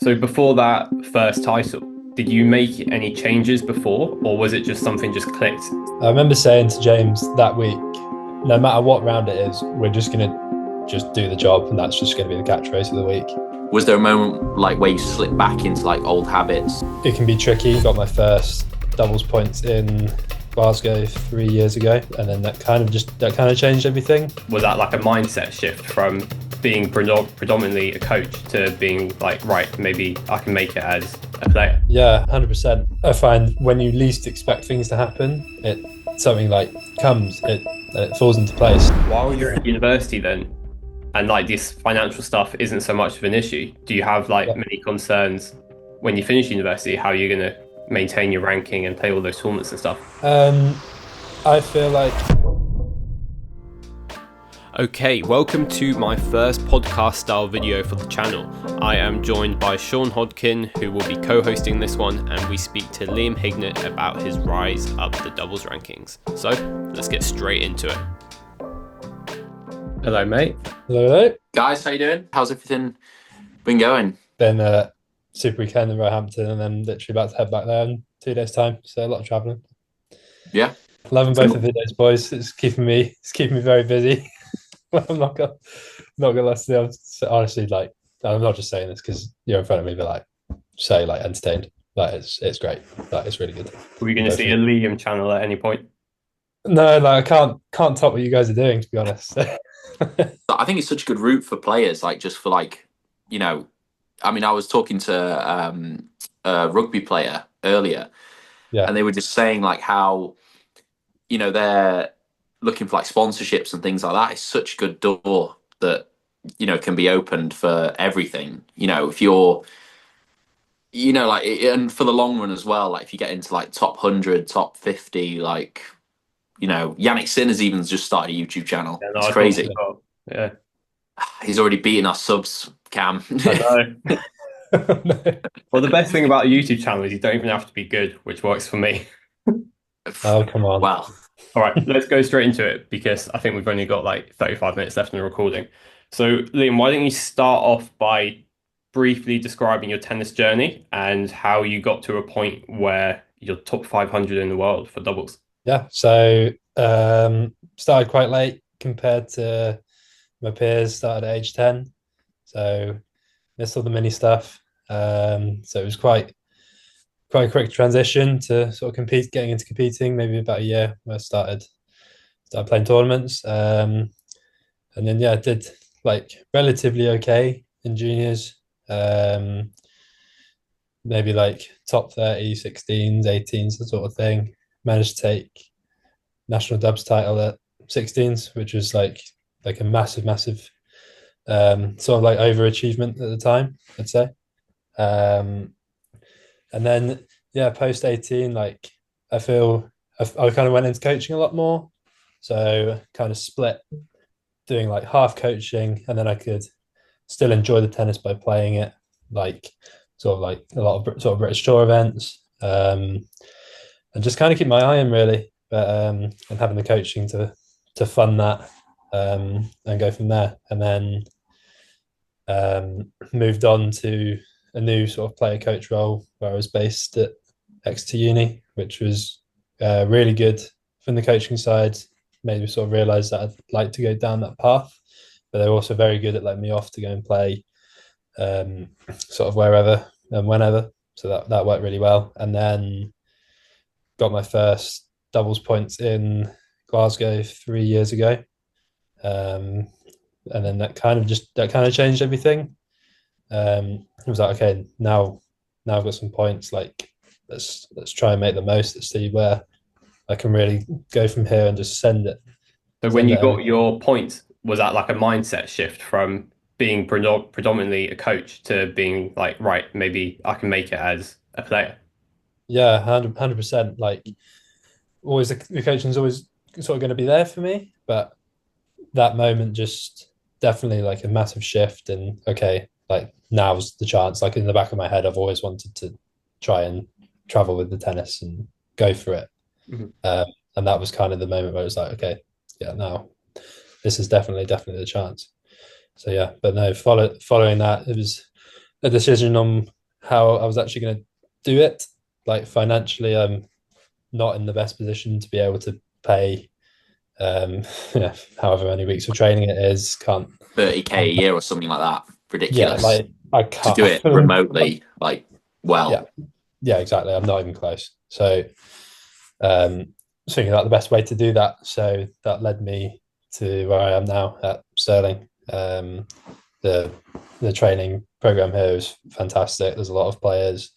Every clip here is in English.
So before that first title, did you make any changes before, or was it just something just clicked? I remember saying to James that week, no matter what round it is, we're just going to just do the job, and that's just going to be the catchphrase of the week. Was there a moment like where you slipped back into like old habits? It can be tricky. Got my first doubles points in Glasgow 3 years ago, and then that kind of changed everything. Was that like a mindset shift from being predominantly a coach to being like, right, maybe I can make it as a player? Yeah, 100%. I find when you least expect things to happen, something like comes, it falls into place. While you're at university then, and like this financial stuff isn't so much of an issue, do you have like many concerns when you finish university, how you're going to maintain your ranking and play all those tournaments and stuff? I feel like... Okay, welcome to my first podcast style video for the channel. I am joined by Sean Hodkin, who will be co-hosting this one, and we speak to Liam Hignett about his rise up the doubles rankings. So let's get straight into it. Hello, mate. Hello. Guys, how you doing? How's everything been going? Been a super weekend in Roehampton, and then literally about to head back there in 2 days' time. So a lot of travelling. Yeah. Loving both the videos, boys. It's keeping me very busy. I'm not gonna lie to you. Honestly, like, I'm not just saying this because you're in front of me, but like, say like entertained. Like, it's great. Like, it's really good. Are we going to see a Liam channel at any point? No, like, I can't top what you guys are doing, to be honest. I think it's such a good route for players, like just for like, you know, I mean, I was talking to a rugby player earlier, and they were just saying like how, you know, they're looking for like sponsorships and things like that. It's such a good door that, you know, can be opened for everything. You know, if you're, you know, like, and for the long run as well, like if you get into like top 100, top 50, like, you know, Yannick Sinner's even just started a YouTube channel. Yeah, no, it's crazy. Yeah. He's already beaten our subs, Cam. I know. Well, the best thing about a YouTube channel is you don't even have to be good, which works for me. Oh, come on. Well, all right, let's go straight into it because I think we've only got like 35 minutes left in the recording. So, Liam, why don't you start off by briefly describing your tennis journey and how you got to a point where you're top 500 in the world for doubles? Yeah, so started quite late compared to my peers. Started at age 10, so missed all the mini stuff. So it was quite a quick transition to sort of getting into competing. Maybe about a year where I started playing tournaments, and then I did like relatively okay in juniors. Maybe like top 30, 16s, 18s, the sort of thing. Managed to take national dubs title at 16s, which was like a massive sort of like overachievement at the time, I'd say. And then post 18, like I feel I kind of went into coaching a lot more, so kind of split, doing like half coaching, and then I could still enjoy the tennis by playing it, like sort of like a lot of sort of British Tour events, and just kind of keep my eye on really, but and having the coaching to fund that, and go from there, and then moved on to a new sort of player coach role where I was based at Exeter Uni, which was really good from the coaching side. Made me sort of realise that I'd like to go down that path, but they're also very good at letting me off to go and play sort of wherever and whenever. So that worked really well. And then got my first doubles points in Glasgow 3 years ago. And then that kind of changed everything. It was like, okay, now I've got some points, like let's try and make the most. Let's see where I can really go from here and just send it. So when you got your points, was that like a mindset shift from being predominantly a coach to being like, right, maybe I can make it as a player? Yeah, 100%. Like, always the coaching's always sort of going to be there for me, but that moment just definitely like a massive shift. And okay, like now's the chance. Like in the back of my head, I've always wanted to try and travel with the tennis and go for it. Mm-hmm. And that was kind of the moment where it was like, okay, yeah, now this is definitely the chance. So yeah, but no, following that, it was a decision on how I was actually going to do it. Like financially, I'm not in the best position to be able to pay yeah, however many weeks of training it is. Can't 30K a year or something like that. yeah, Ridiculous. like I To do it can't. remotely, like, Yeah, well. yeah, exactly. I'm not even close. So thinking about the best way to do that. So that led me to where I am now at Stirling. The the training program here is fantastic. There's a lot of players.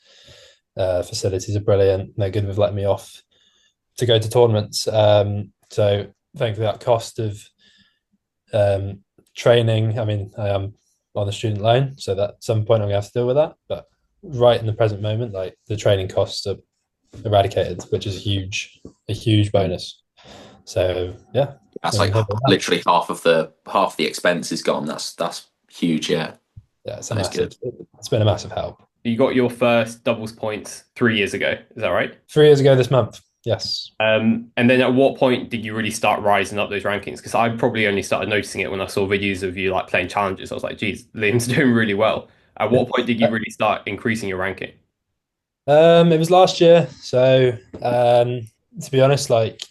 Facilities are brilliant. They're good with letting me off to go to tournaments. So thankfully, that cost of training. I mean, I am on the student loan, so that at some point I'm gonna have to deal with that. But right in the present moment, like the training costs are eradicated, which is a huge bonus. So yeah, That's like literally half the expense is gone. That's huge. Yeah, yeah, it's good. It's been a massive help. You got your first doubles points 3 years ago. Is that right? 3 years ago this month. Yes. And then at what point did you really start rising up those rankings? Because I probably only started noticing it when I saw videos of you like playing challenges. I was like, geez, Liam's doing really well. At what point did you really start increasing your ranking? It was last year. So to be honest, like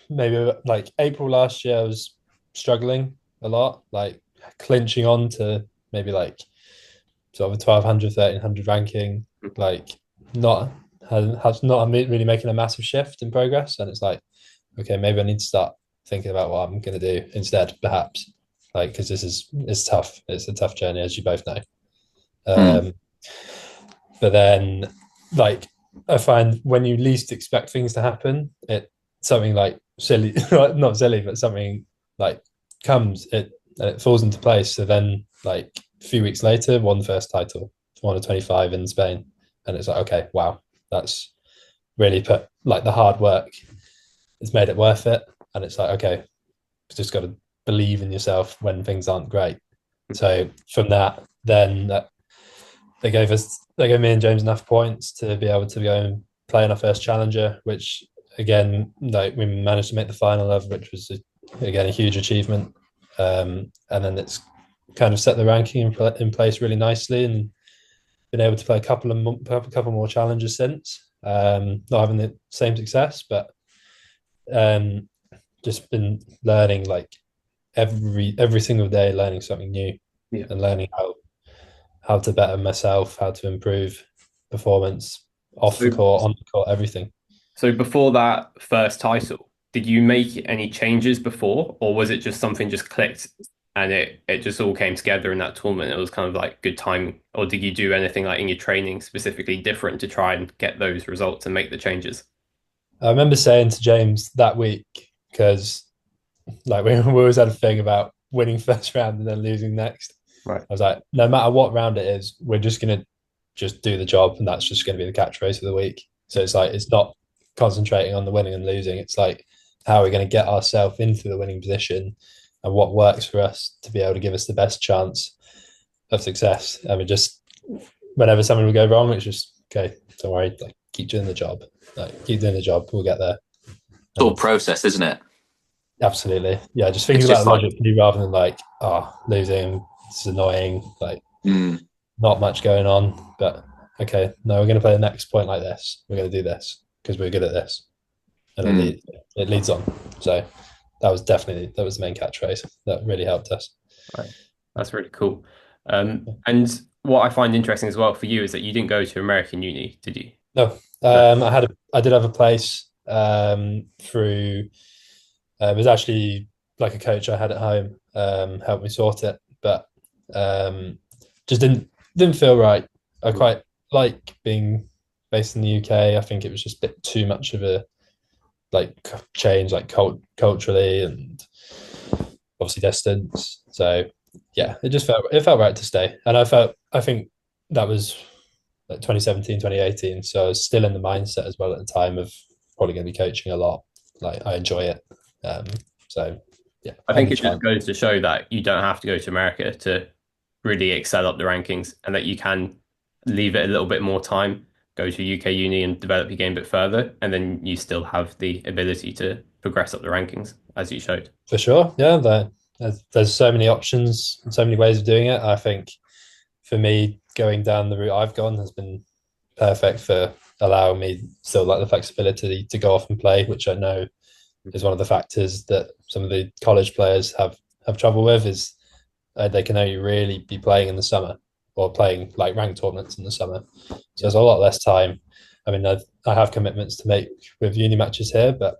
maybe like April last year, I was struggling a lot, like clinching on to maybe like sort of a 1200, 1300 ranking, like not has not really making a massive shift in progress. And it's like, okay, maybe I need to start thinking about what I'm going to do instead, perhaps, like because it's tough. It's a tough journey, as you both know. But then, like, I find when you least expect things to happen, it something like silly, not silly, but something like comes, it falls into place. So then, like a few weeks later, won the first title, won a 25 in Spain, and it's like, okay, wow, that's really put like the hard work. It's made it worth it, and it's like, okay, just got to believe in yourself when things aren't great. So from that, then they gave me and James enough points to be able to go and play in our first challenger, which again, like we managed to make the final of, which was again a huge achievement. And then it's kind of set the ranking in place really nicely, and been able to play a couple more challenges since. Not having the same success, but just been learning like every single day, learning something new, and learning how to better myself, how to improve performance off the court, on the court, everything. So before that first title, did you make any changes before, or was it just something just clicked and it just all came together in that tournament? It was kind of like good timing, or did you do anything like in your training specifically different to try and get those results and make the changes? I remember saying to James that week, because like we always had a thing about winning first round and then losing next. Right. I was like, no matter what round it is, we're just gonna just do the job, and that's just going to be the catchphrase of the week. So it's like it's not concentrating on the winning and losing. It's like how are we going to get ourselves into the winning position, and what works for us to be able to give us the best chance of success. I mean, just whenever something would go wrong, it's just okay. Don't worry, like keep doing the job. Like keep doing the job. We'll get there. It's all process, isn't it? Absolutely. Yeah, just thinking about logically rather than like, losing, it's annoying, like not much going on. But okay, no, we're going to play the next point like this. We're going to do this because we're good at this. And it leads on. So that was the main catchphrase. That really helped us. Right. That's really cool. And what I find interesting as well for you is that you didn't go to American uni, did you? No. I did have a place through it was actually like a coach I had at home helped me sort it, but just didn't feel right. I quite like being based in the UK. I think it was just a bit too much of a like change, like culturally and obviously distance. So yeah, it felt right to stay, and I think that was like 2017, 2018. So I was still in the mindset as well at the time of probably going to be coaching a lot. Like I enjoy it. So yeah, I think it just goes to show that you don't have to go to America to really excel up the rankings, and that you can leave it a little bit more time, go to UK uni and develop your game a bit further, and then you still have the ability to progress up the rankings as you showed. For sure, yeah. There's so many options, so many ways of doing it. I think for me, going down the route I've gone has been perfect for allowing me still like the flexibility to go off and play, which I know is one of the factors that some of the college players have trouble with. Is they can only really be playing in the summer or playing like ranked tournaments in the summer. So there's a lot less time. I mean, I have commitments to make with uni matches here, but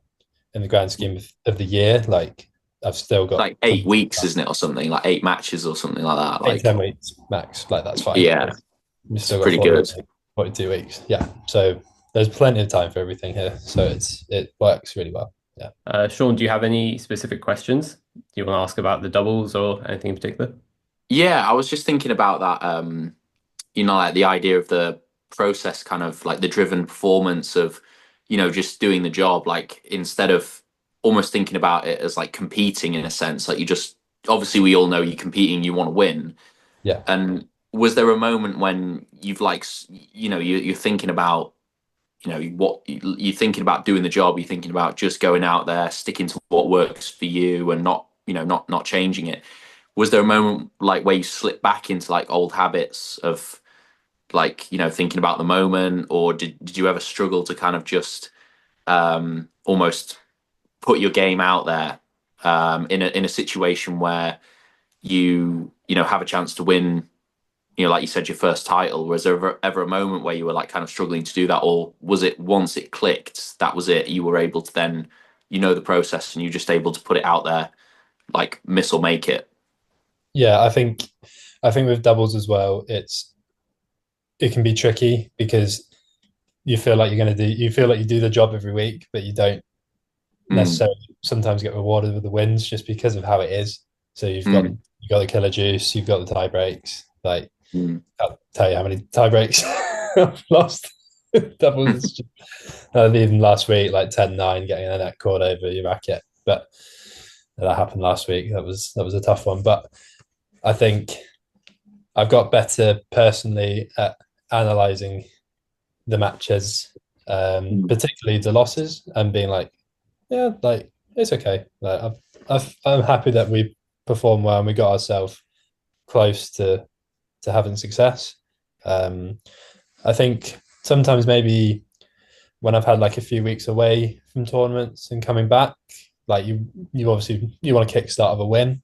in the grand scheme of the year, like I've still got like 8 weeks, isn't it, or something like 8 matches or something like that. Eight, Like, 10 weeks max. Like that's fine. yeah, We've it's still got pretty good. 42 weeks. Yeah. So there's plenty of time for everything here. So it works really well. Yeah. Sean, do you have any specific questions? Do you want to ask about the doubles or anything in particular? Yeah, I was just thinking about that. Like the idea of the process, kind of like the driven performance of, just doing the job. Like instead of almost thinking about it as like competing in a sense, like you just obviously we all know you're competing, you want to win. Yeah. And was there a moment when you've like, you're thinking about, what you're thinking about doing the job, you're thinking about just going out there, sticking to what works for you and not, not changing it. Was there a moment like where you slipped back into like old habits of like, thinking about the moment, or did you ever struggle to kind of just almost put your game out there in a situation where you have a chance to win, like you said, your first title? Was there ever a moment where you were like kind of struggling to do that, or was it once it clicked, that was it? You were able to then, the process, and you're just able to put it out there, like miss or make it. Yeah, I think with doubles as well, it can be tricky because you feel like you feel like you do the job every week, but you don't Mm, necessarily sometimes get rewarded with the wins just because of how it is. So mm, you've got the killer juice, you've got the tie breaks. Like mm. I can't tell you how many tie breaks I've lost. Doubles, even last week, like 10-9, getting a net cord over your racket. But that happened last week. That was a tough one. But I think I've got better personally at analysing the matches, Mm. particularly the losses, and being like, yeah, like it's okay. Like I'm happy that we performed well and we got ourselves close to having success. Um, I think sometimes maybe when I've had like a few weeks away from tournaments and coming back, like you obviously you want a kickstart of a win.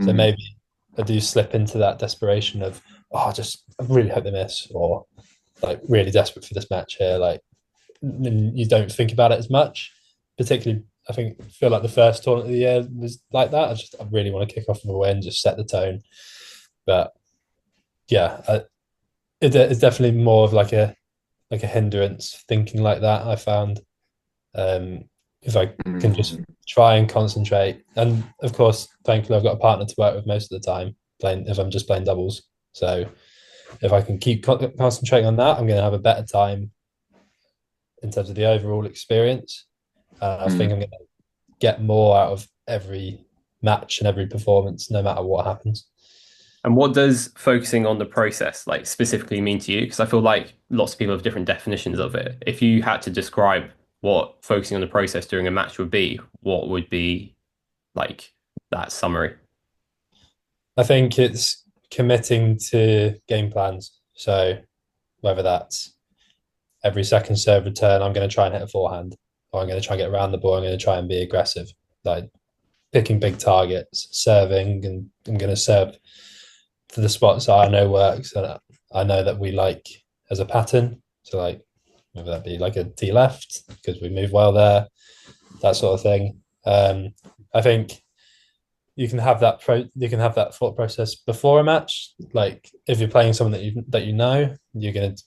So Mm. maybe I do slip into that desperation of, oh, I really hope they miss, or like really desperate for this match here. Like you don't think about it as much. Particularly, feel like the first tournament of the year was like that. I really want to kick off with a win, just set the tone. But yeah, it's definitely more of like a hindrance thinking like that. I found if I can just Mm. try and concentrate, and of course, thankfully, I've got a partner to work with most of the time. Playing if I'm just playing doubles, so if I can keep concentrating on that, I'm going to have a better time in terms of the overall experience. I think Mm. I'm going to get more out of every match and every performance, no matter what happens. And what does focusing on the process like specifically mean to you? Because I feel like lots of people have different definitions of it. If you had to describe what focusing on the process during a match would be, what would be like that summary? I think it's committing to game plans. So whether that's every second serve return, I'm going to try and hit a forehand, or I'm going to try and get around the ball. I'm going to try and be aggressive, like picking big targets, serving, and I'm going to serve to the spots that I know works and I know that we like as a pattern. So like whether that be like a T left because we move well there, that sort of thing. I think you can have that thought process before a match. Like if you're playing someone that you know, you're going to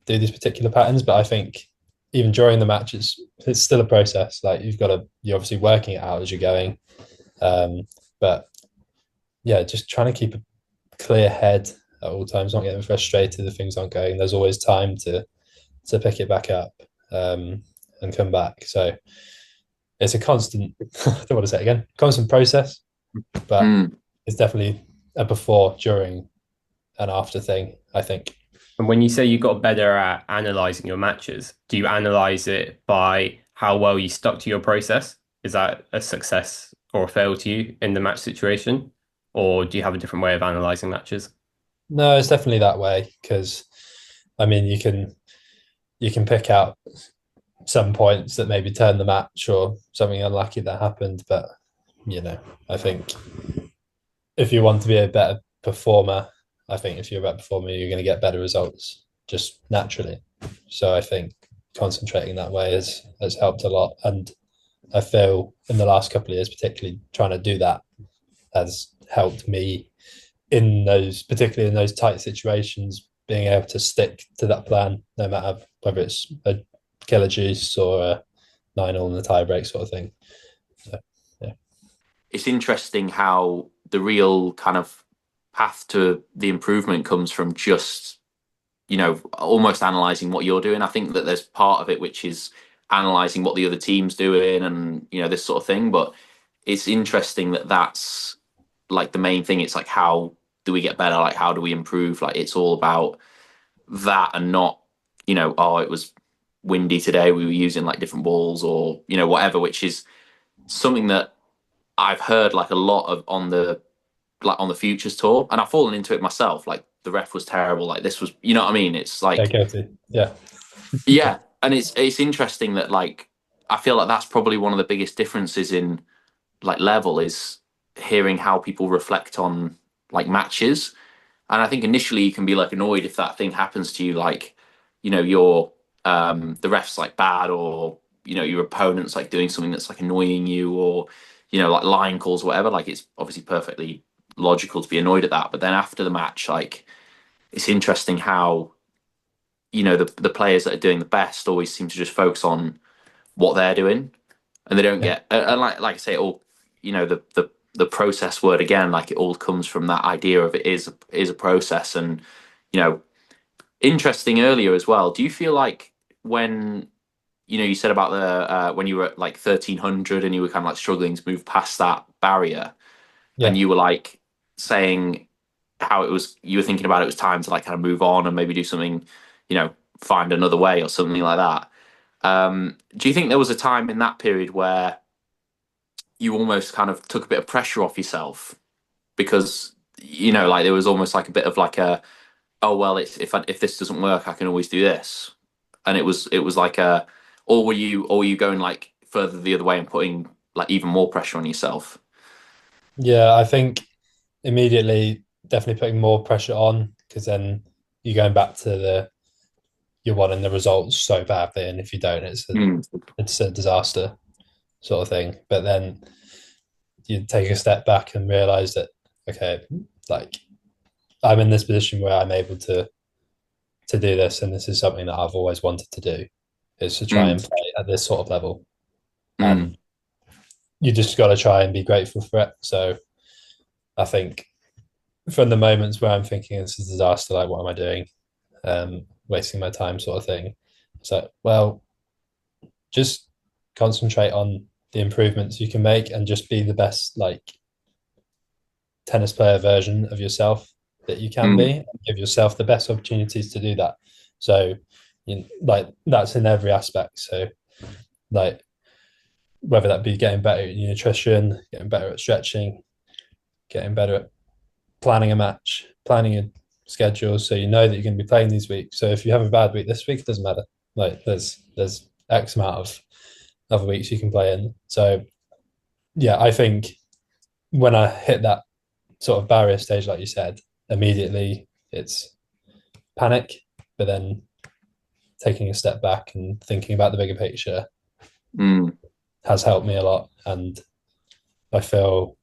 do these particular patterns. But I think even during the match, it's still a process. Like you're obviously working it out as you're going. But yeah, just trying to keep a clear head at all times, not getting frustrated if things aren't going. There's always time to pick it back up and come back. So it's a constant. I don't want to say it again. Constant process, but Mm. it's definitely a before, during, and after thing. I think. And when you say you got better at analyzing your matches, do you analyze it by how well you stuck to your process? Is that a success or a fail to you in the match situation? Or do you have a different way of analyzing matches? No, it's definitely that way because I mean you can pick out some points that maybe turn the match or something unlucky that happened, but you know, I think if you want to be a better performer, I think if you're a better performer, you're going to get better results just naturally. So I think concentrating that way has helped a lot, and I feel in the last couple of years, particularly trying to do that has helped me in those, particularly in those tight situations, being able to stick to that plan, no matter whether it's a killer juice or a 9-all in the tie break sort of thing. So, yeah. It's interesting how the real kind of path to the improvement comes from just, almost analyzing what you're doing. I think that there's part of it which is analyzing what the other team's doing and, this sort of thing. But it's interesting that that's like the main thing. It's like, how do we get better? Like, how do we improve? Like, it's all about that and not, oh, it was windy today. We were using like different balls or, whatever, which is something that I've heard like a lot of on the futures tour, and I've fallen into it myself. Like the ref was terrible. Like this was, you know what I mean? It's Yeah, like, guilty. Yeah. yeah, and it's interesting that like I feel like that's probably one of the biggest differences in like level is hearing how people reflect on like matches. And I think initially you can be like annoyed if that thing happens to you, like your the ref's like bad, or your opponent's like doing something that's like annoying you, or like line calls, or whatever. Like it's obviously perfectly logical to be annoyed at that. But then after the match, like it's interesting how the players that are doing the best always seem to just focus on what they're doing, and they don't Yeah. get and like I say, it all the process word again, like it all comes from that idea of it is a process. And you know interesting earlier as well. Do you feel like when you said about the when you were at like 1300 and you were kind of like struggling to move past that barrier, and Yeah. you were like saying how it was, you were thinking about it was time to like kind of move on and maybe do something, find another way or something like that. Do you think there was a time in that period where you almost kind of took a bit of pressure off yourself because like there was almost like a bit of like a, oh well, it's if this doesn't work, I can always do this, and it was like a, or were you going like further the other way and putting like even more pressure on yourself? Yeah, I think immediately definitely putting more pressure on because then you're going back to you're wanting the results so badly, and if you don't, Mm. it's a disaster sort of thing. But then you take a step back and realize that okay, like I'm in this position where I'm able to do this, and this is something that I've always wanted to do, is to try Mm. and play at this sort of level, Mm. and you just got to try and be grateful for it. So I think from the moments where I'm thinking this is a disaster, like what am I doing, wasting my time, sort of thing. So well, just concentrate on the improvements you can make and just be the best like tennis player version of yourself that you can Mm. be. Give yourself the best opportunities to do that. So, like that's in every aspect. So, like whether that be getting better at your nutrition, getting better at stretching, getting better at planning a match, planning a schedule, so you know that you're going to be playing these weeks. So if you have a bad week this week, it doesn't matter. Like there's X amount of other weeks you can play in. So yeah, I think when I hit that sort of barrier stage, like you said, immediately it's panic, but then taking a step back and thinking about the bigger picture Mm. has helped me a lot. And I feel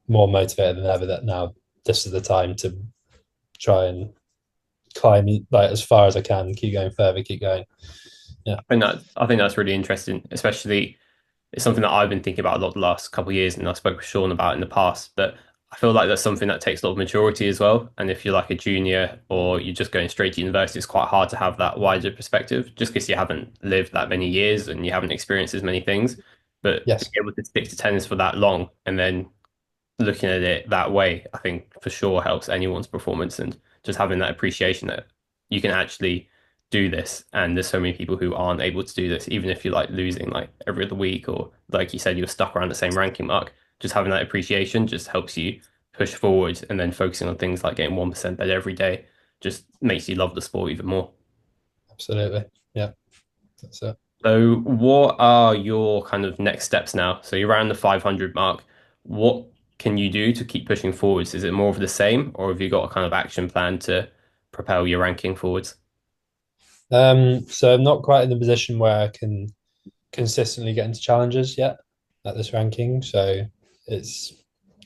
more motivated than ever that now this is the time to try and climb like as far as I can, keep going further, keep going. Yeah. I think that's really interesting, especially it's something that I've been thinking about a lot the last couple of years, and I spoke with Sean about in the past. But I feel like that's something that takes a lot of maturity as well. And if you're like a junior or you're just going straight to university, it's quite hard to have that wider perspective, just because you haven't lived that many years and you haven't experienced as many things. But being Yes. able to stick to tennis for that long and then looking at it that way, I think for sure helps anyone's performance, and just having that appreciation that you can actually do this. And there's so many people who aren't able to do this, even if you're like losing like every other week, or like you said, you're stuck around the same ranking mark. Just having that appreciation just helps you push forward, and then focusing on things like getting 1% better every day just makes you love the sport even more. Absolutely. Yeah, that's it. So, what are your kind of next steps now? So, you're around the 500 mark. What can you do to keep pushing forwards? Is it more of the same, or have you got a kind of action plan to propel your ranking forwards? So I'm not quite in the position where I can consistently get into challenges yet at this ranking. So it's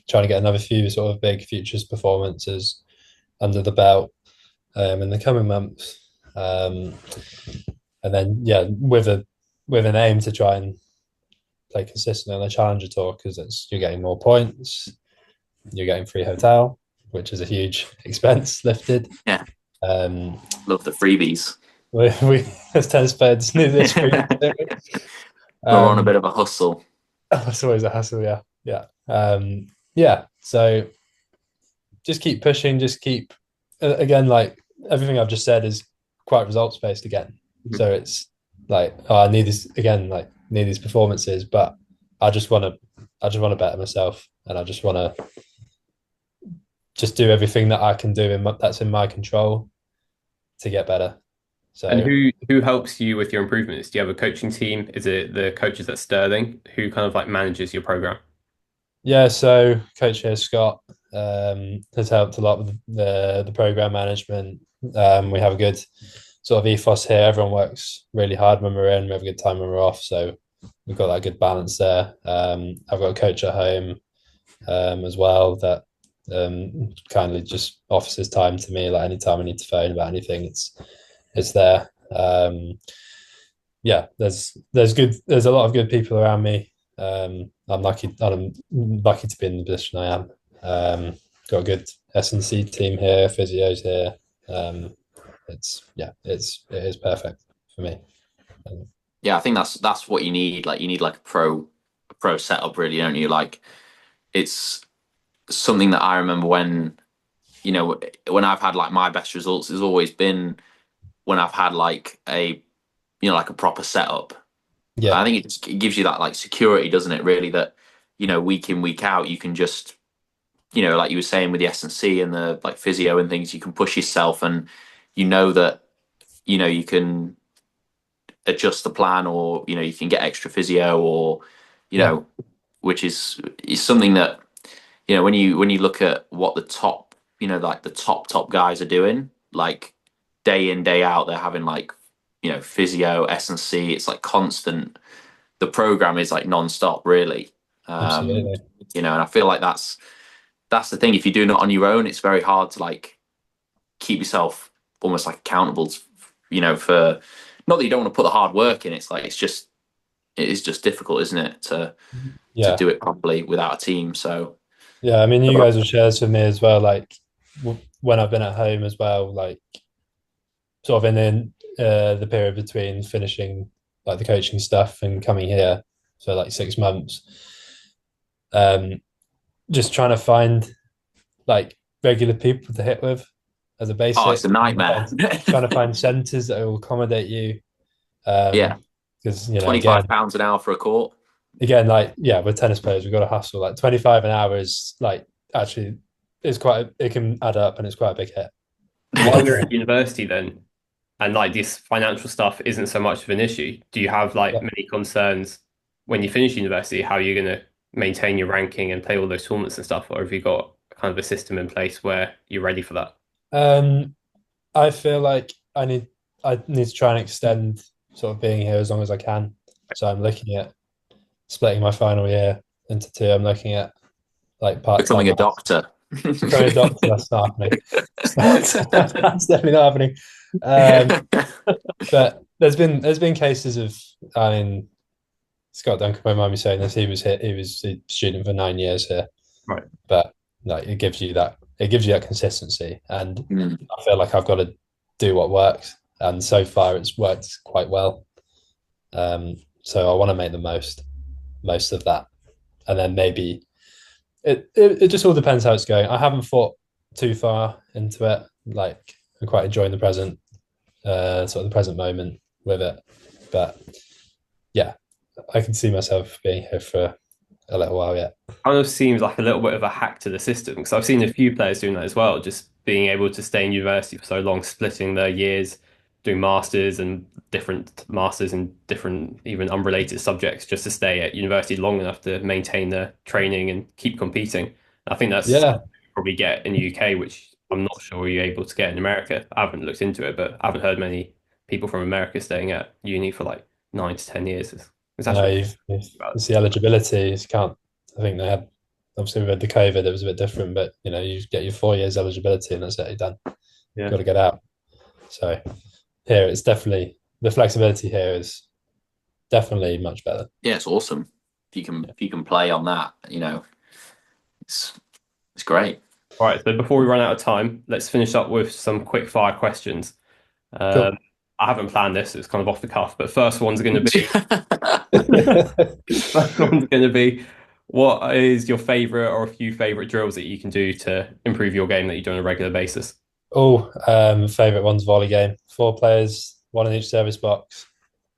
trying to get another few sort of big futures performances under the belt in the coming months. And then with an aim to try and play consistently on the Challenger Tour, because it's you're getting more points, you're getting free hotel, which is a huge expense lifted. Yeah, Love the freebies. We as tennis players need this free. We're on a bit of a hustle. It's always a hustle, yeah. So just keep pushing, just keep again, like everything I've just said is quite results based again. Mm-hmm. So it's like, oh, I need this again, like need these performances, but I just want to better myself, and I just want to just do everything that I can do that's in my control to get better. So, and who helps you with your improvements? Do you have a coaching team? Is it the coaches at Stirling who kind of like manages your program? Yeah, so coach here, Scott, has helped a lot with the program management. We have a good sort of ethos here. Everyone works really hard when we're in. We have a good time when we're off. So we've got that good balance there. I've got a coach at home as well that kindly just offers his time to me. Like anytime I need to phone about anything, it's there. Yeah, there's a lot of good people around me. I'm lucky to be in the position I am. Got a good S&C team here, physios here. It is perfect for me. Yeah, I think that's what you need. Like you need like a pro setup, really, don't you? Like it's something that I remember when I've had like my best results has always been when I've had like like a proper setup. Yeah, I think it gives you that like security, doesn't it? Really, that week in week out you can just like you were saying with the S&C and the like physio and things, you can push yourself, and that you can adjust the plan, or you can get extra physio, or which is something that when you look at what the top like the top guys are doing, like day in day out, they're having like physio, S&C. It's like constant. The program is like non-stop, really. Absolutely. And I feel like that's the thing. If you're doing it on your own, it's very hard to like keep yourself almost like accountable for, not that you don't want to put the hard work in. It's like it is just difficult, isn't it, to do it properly without a team. So yeah, I mean, you guys will share this with me as well. Like when I've been at home as well, like sort of in the period between finishing like the coaching stuff and coming here for like 6 months, just trying to find like regular people to hit with as a basic. Oh, it's a nightmare. Trying to find centres that will accommodate you. Yeah, because £25 an hour for a court. Again, like we're tennis players. We've got to hustle. Like 25 an hour is like actually it can add up, and it's quite a big hit. While you're at university, then, and like this financial stuff isn't so much of an issue, do you have like many concerns when you finish university, how you're going to maintain your ranking and play all those tournaments and stuff, or have you got kind of a system in place where you're ready for that? I feel like I need to try and extend sort of being here as long as I can. So I'm looking at splitting my final year into 2. I'm looking at like becoming a doctor. Becoming a doctor, that's not happening. That's definitely not happening. But there's been cases of, I mean, Scott Duncan won't mind me saying this. He was a student for 9 years here, right? But like it gives you that consistency, and I feel like I've got to do what works, and so far it's worked quite well. So I want to make the most of that, and then maybe it just all depends how it's going. I haven't thought too far into it. Like I'm quite enjoying the present, sort of the present moment with it. But yeah, I can see myself being here for a little while yet. Kind of seems like a little bit of a hack to the system because I've seen a few players doing that as well, just being able to stay in university for so long, splitting their years, doing masters and different masters in different, even unrelated subjects, just to stay at university long enough to maintain their training and keep competing. I think that's Yeah, something you probably get in the UK, which I'm not sure you're able to get in America. I haven't looked into it, but I haven't heard many people from America staying at uni for like 9 to 10 years. It's no, actually it's the eligibility. You can't. I think they had obviously with the COVID, it was a bit different, but you get your 4 years eligibility and that's it. You're done. yeah. Got to get out. So here, it's definitely the flexibility here is definitely much better. Yeah, it's awesome. If you can play on that, it's great. All right, so before we run out of time, let's finish up with some quick fire questions. Cool. I haven't planned this, it's kind of off the cuff, but first one's going to be first one's going to be what is your favorite or a few favorite drills that you can do to improve your game that you do on a regular basis? Oh, favorite one's volley game. 4 players, one in each service box.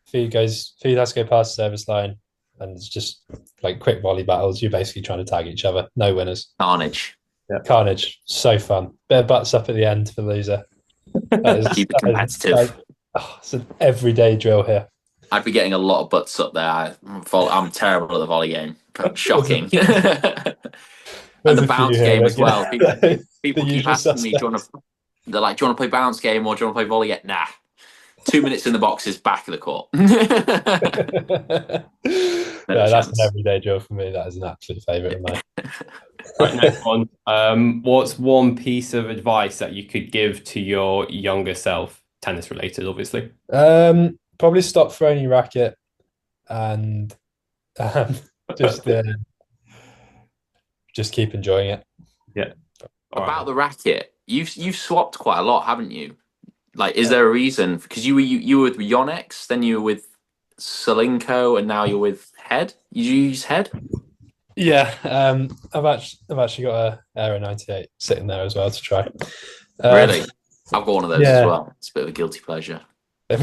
Few has to go past the service line, and it's just like quick volley battles. You're basically trying to tag each other. No winners. Carnage. Yeah. Carnage. So fun. Bit of butts up at the end for the loser. Keep it competitive. It's an everyday drill here. I'd be getting a lot of butts up there. I'm terrible at the volley game. Shocking. And the bounce game as well. People keep asking me, they're like, do you want to play bounce game or do you want to play volley? Nah. 2 minutes in the box is back of the court. No, that's an everyday drill for me. That is an absolute favourite of mine. Right, next one. What's one piece of advice that you could give to your younger self, tennis related, obviously? Probably stop throwing your racket and just just keep enjoying it. Yeah. About the racket, you've swapped quite a lot, haven't you? Like, is there a reason? Because you were with Yonex, then you were with Solinko, and now you're with Head. You use Head? Yeah, I've actually got a Aero 98 sitting there as well to try. Really? I've got one of those as well. It's a bit of a guilty pleasure. Yeah.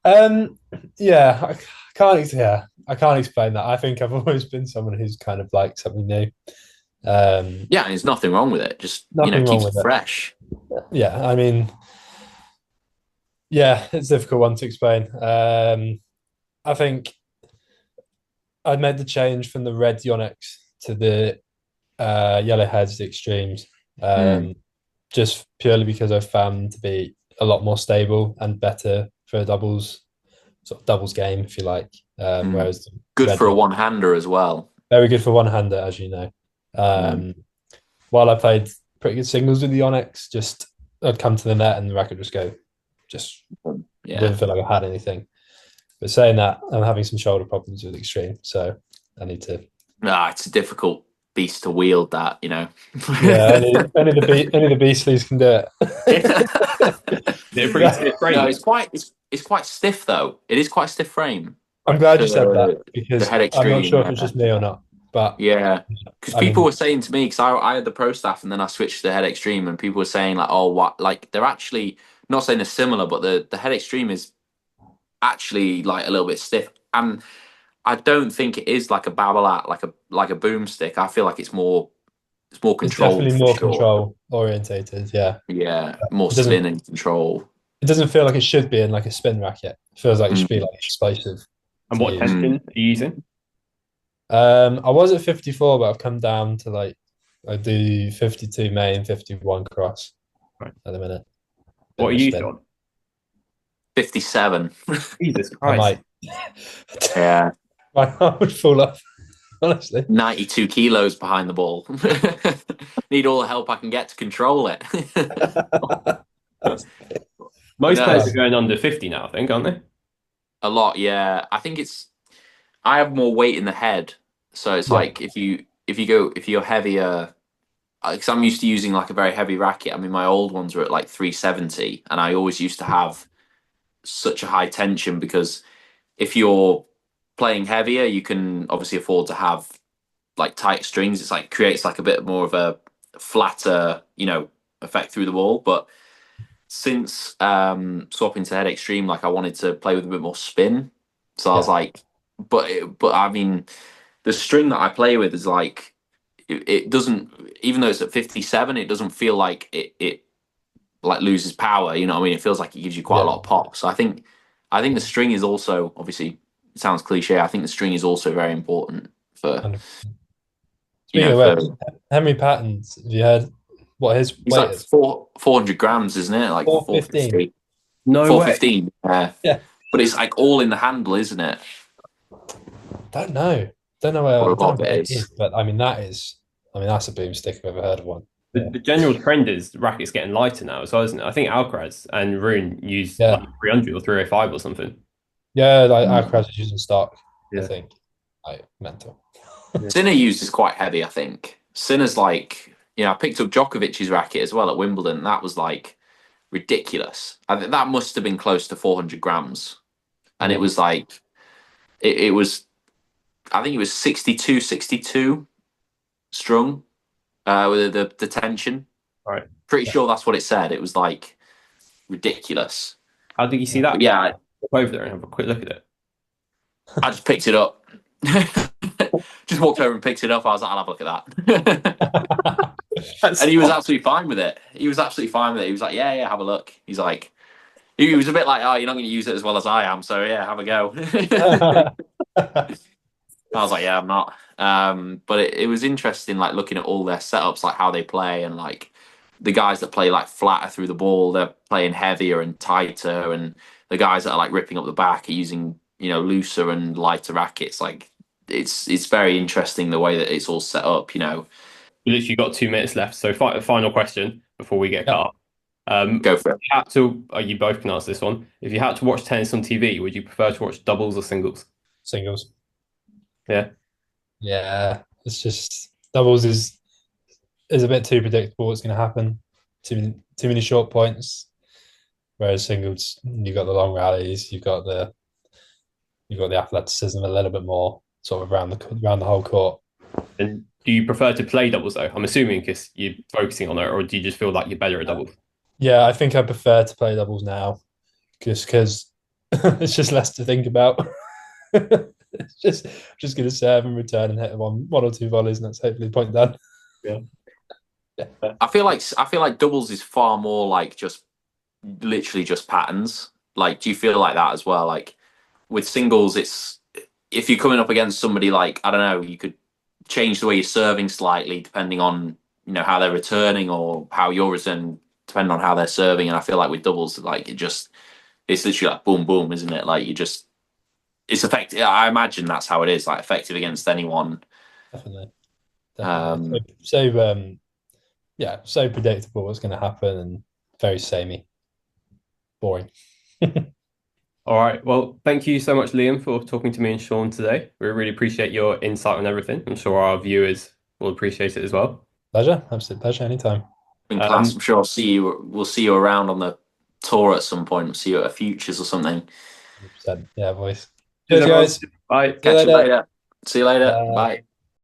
I can't explain that. I think I've always been someone who's kind of like something new. And there's nothing wrong with it. Just keeps it fresh. Yeah, I mean, yeah, it's a difficult one to explain. I think I made the change from the red Yonex to the yellow heads, the extremes, just purely because I found them to be a lot more stable and better for a doubles game, if you like. Whereas good for a one-hander as well. Very good for one-hander, as you know. While I played pretty good singles with the Yonex, just I'd come to the net and the racket would didn't feel like I had anything. But saying that, I'm having some shoulder problems with extreme, so I need to. It's a difficult beast to wield, that. Yeah, only the beastlies can do it. They're pretty stiff frame. No, it's quite stiff though. It is quite a stiff frame. I'm glad you said that because I'm not sure if it's just me or not. But yeah, because people were saying to me, because I had the pro staff and then I switched to the head extreme, and people were saying like, oh, what? Like they're actually not saying they're similar, but the head extreme is actually like a little bit stiff, and I don't think it is like a Babolat, like a boomstick. I feel like it's more controlled. It's definitely more control orientated. Yeah, more spin and control. It doesn't feel like it should be in like a spin racket. It feels like it should be like explosive. And what tension are you using? I was at 54, but I've come down to I do 52 main, 51 cross at the minute. What are you on? 57. Jesus Christ. Yeah. My arm would fall off, honestly. 92 kilos behind the ball. Need all the help I can get to control it. Most players are going under 50 now, I think, aren't they? A lot, yeah. I think I have more weight in the head, so it's like if you're heavier, because I'm used to using like a very heavy racket. I mean, my old ones were at like 370, and I always used to have such a high tension because if you're playing heavier, you can obviously afford to have like tight strings. It's like creates like a bit more of a flatter, effect through the ball. But since swapping to head extreme, like I wanted to play with a bit more spin, so I was like, but I mean, the string that I play with is like it doesn't, even though it's at 57, it doesn't feel like it like loses power. You know what I mean? It feels like it gives you quite a Yeah. lot of pop. So I think the string is also, obviously it sounds cliche. I think the string is also very important for 100%. you Speaking know of for weight, Henry Patton's, have you heard what his he's weight like is? 400 grams, isn't it? Like 415. 450, No four way. fifteen. Yeah. But it's like all in the handle, isn't it? Don't know. Don't know where Or I a don't lot know of what it it is. is, but I mean that's a boomstick if I've ever heard of one. Yeah. The general trend is rackets getting lighter now as well, isn't it? I think Alcaraz and Rune use like Yeah. 300 or 305 or something. Yeah, like Mm. Alcaraz is using stock, I Yeah. think. Like mental. Yeah. Sinner uses quite heavy, I think. Sinner's like, I picked up Djokovic's racket as well at Wimbledon. That was like ridiculous. I think that must have been close to 400 grams. And it Yeah. was like, it was, I think it was 62, 62 strung with the tension. All right. Pretty sure that's what it said. It was like ridiculous. How did you see But that? yeah, Go over there and have a quick look at it. I just picked it up. Just walked over and picked it up. I was like, I'll have a look at that. That's And he was absolutely fine with it. He was absolutely fine with it. He was like, yeah, yeah, have a look. He's like, he was a bit like, oh, you're not going to use it as well as I am. So yeah, have a go. I was like, yeah, I'm not. But it was interesting, like looking at all their setups, like how they play, and like the guys that play like flatter through the ball, they're playing heavier and tighter, and the guys that are like ripping up the back are using looser and lighter rackets. Like it's very interesting the way that it's all set up. We literally got 2 minutes left. So final question before we get cut Yeah. off. Um, Go for it. if you had to, you both can answer this one. If you had to watch tennis on TV, would you prefer to watch doubles or singles? Singles. Yeah. Yeah. It's just doubles is a bit too predictable what's gonna happen. Too many short points. Whereas singles, you've got the long rallies, you've got the athleticism a little bit more sort of around the whole court. And do you prefer to play doubles though? I'm assuming because you're focusing on it, or do you just feel like you're better at doubles? Yeah, I think I prefer to play doubles now, just because it's just less to think about. It's just going to serve and return and hit one or two volleys, and that's hopefully point done. Yeah. I feel like doubles is far more like just literally just patterns. Like, do you feel like that as well? Like with singles, it's if you're coming up against somebody like, I don't know, you could change the way you're serving slightly depending on how they're returning or how you're returning, depending on how they're serving. And I feel like with doubles, like it's literally like boom boom, isn't it? Like it's effective. I imagine that's how it is. Like effective against anyone. Definitely, Um, definitely. Yeah, so predictable what's going to happen and very samey, boring. All right. Well, thank you so much, Liam, for talking to me and Sean today. We really appreciate your insight on everything. I'm sure our viewers will appreciate it as well. Pleasure, absolute pleasure, anytime. in class, I'm sure We'll see you around on the tour at some point. We'll see you at a futures or something. 100%. Yeah, boys. Cheers, Cheers, everyone. guys. Bye. See you Catch you later. later. See you later. Bye. Bye.